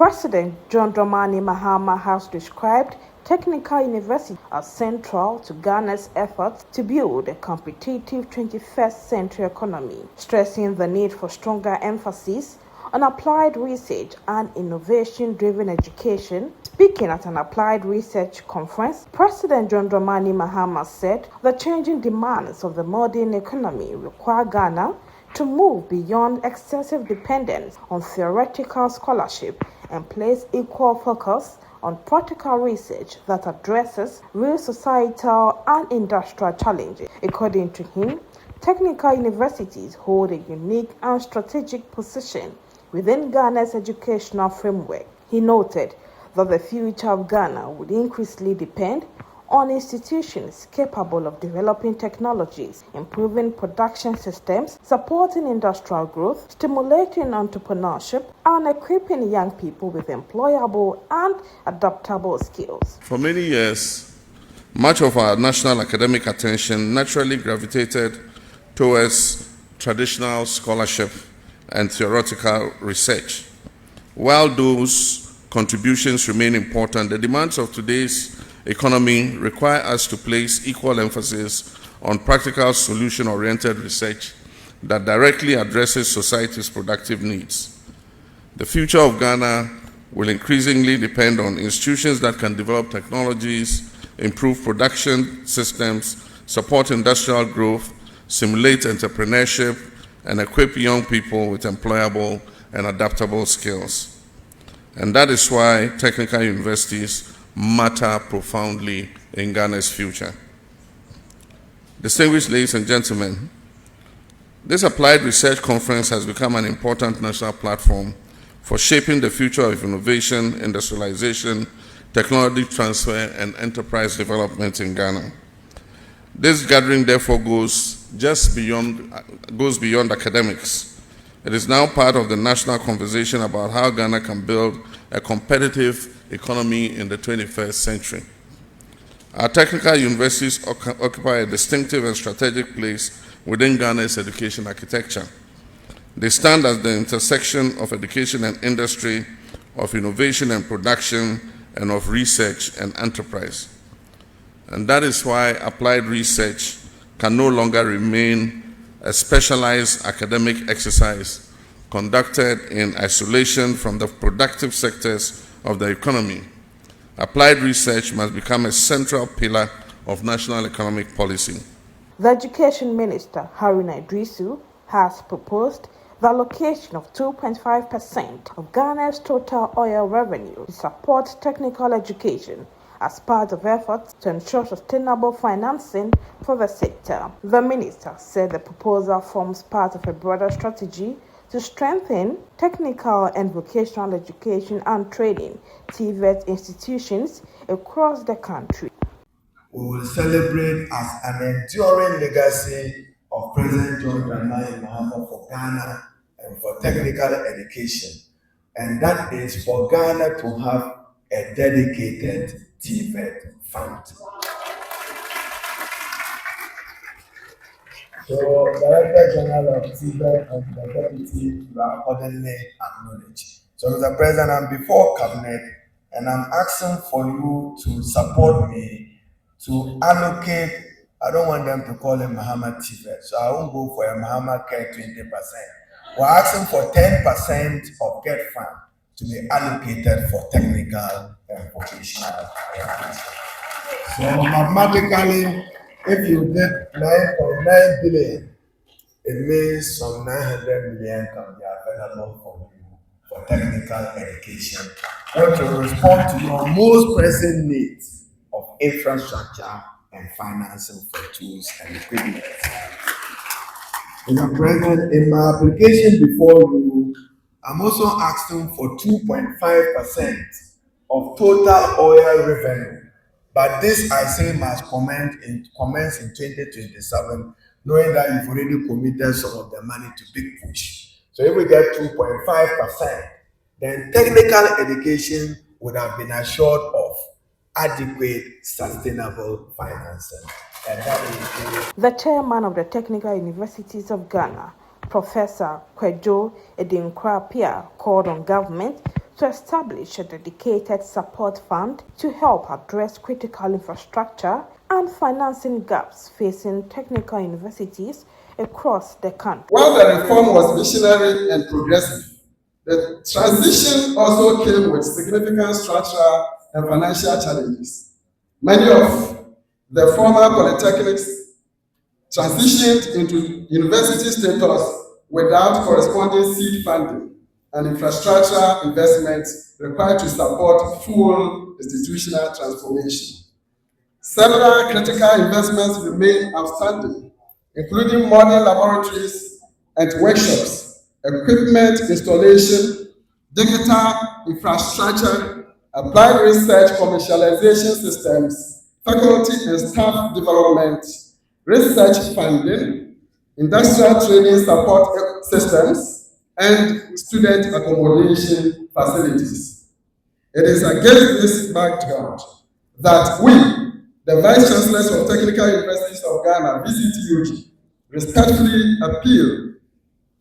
President John Dramani Mahama has described technical university as central to Ghana's efforts to build a competitive 21st century economy, stressing the need for stronger emphasis on applied research and innovation-driven education. Speaking at an applied research conference, President John Dramani Mahama said the changing demands of the modern economy require Ghana to move beyond excessive dependence on theoretical scholarship and place equal focus on practical research that addresses real societal and industrial challenges. According to him, technical universities hold a unique and strategic position within Ghana's educational framework. He noted that the future of Ghana would increasingly depend on institutions capable of developing technologies, improving production systems, supporting industrial growth, stimulating entrepreneurship, and equipping young people with employable and adaptable skills. For many years, much of our national academic attention naturally gravitated towards traditional scholarship and theoretical research. While those contributions remain important, the demands of today's economy require us to place equal emphasis on practical solution-oriented research that directly addresses society's productive needs. The future of Ghana will increasingly depend on institutions that can develop technologies, improve production systems, support industrial growth, simulate entrepreneurship, and equip young people with employable and adaptable skills. And that is why technical universities matter profoundly in Ghana's future. Distinguished ladies and gentlemen, this applied research conference has become an important national platform for shaping the future of innovation, industrialization, technology transfer, and enterprise development in Ghana. This gathering therefore goes beyond academics. It is now part of the national conversation about how Ghana can build a competitive economy in the 21st century. Our technical universities occupy a distinctive and strategic place within Ghana's education architecture. They stand as the intersection of education and industry, of innovation and production, and of research and enterprise. And that is why applied research can no longer remain a specialized academic exercise conducted in isolation from the productive sectors of the economy. Applied research must become a central pillar of national economic policy. The Education Minister, Haruna Idrisu, has proposed the allocation of 2.5% of Ghana's total oil revenue to support technical education as part of efforts to ensure sustainable financing for the sector. The minister said the proposal forms part of a broader strategy to strengthen technical and vocational education and training TVET institutions across the country. We will celebrate as an enduring legacy of President John Dramani Mahama for Ghana and for technical education. And that is for Ghana to have a dedicated TVET fund. So, Director General of TVET and the Deputy, you are accordingly acknowledged. So, Mr. President, I'm before Cabinet and I'm asking for you to support me to allocate, I don't want them to call it Mahama TVET, so I won't go for a Mahama Care 20%. We're asking for 10% of GET fund to be allocated for technical and vocational education. So mathematically, if you did 9.9 billion, it means some 900 million can be available for you for technical education, which will respond to your most pressing needs of infrastructure and financing for tools and equipment. Mr. President, in my application before you, I'm also asking for 2.5% of total oil revenue. But this, I say, must commence in 2027, knowing that you've already committed some of the money to big push. So if we get 2.5%, then technical education would have been assured of adequate, sustainable financing. And that is the chairman of the Technical Universities of Ghana, Professor Kwejo Edinkwapia, called on government to establish a dedicated support fund to help address critical infrastructure and financing gaps facing technical universities across the country. While the reform was visionary and progressive, the transition also came with significant structural and financial challenges. Many of the former polytechnics transitioned into university status without corresponding seed funding and infrastructure investments required to support full institutional transformation. Several critical investments remain outstanding, including modern laboratories and workshops, equipment installation, digital infrastructure, applied research commercialization systems, faculty and staff development, research funding, industrial training support systems, and student accommodation facilities. It is against this background that we, the Vice Chancellors of Technical Universities of Ghana, VCTUG, respectfully appeal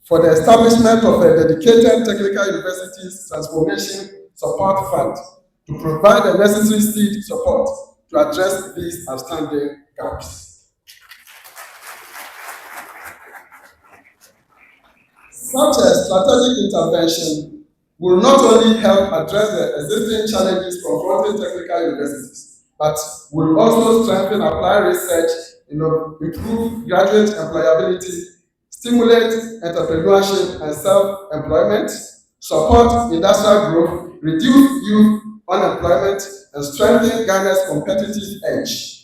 for the establishment of a dedicated Technical Universities Transformation Support Fund to provide the necessary seed support to address these outstanding gaps. Such a strategic intervention will not only help address the existing challenges confronting technical universities, but will also strengthen applied research, improve graduate employability, stimulate entrepreneurship and self-employment, support industrial growth, reduce youth unemployment, and strengthen Ghana's competitive edge.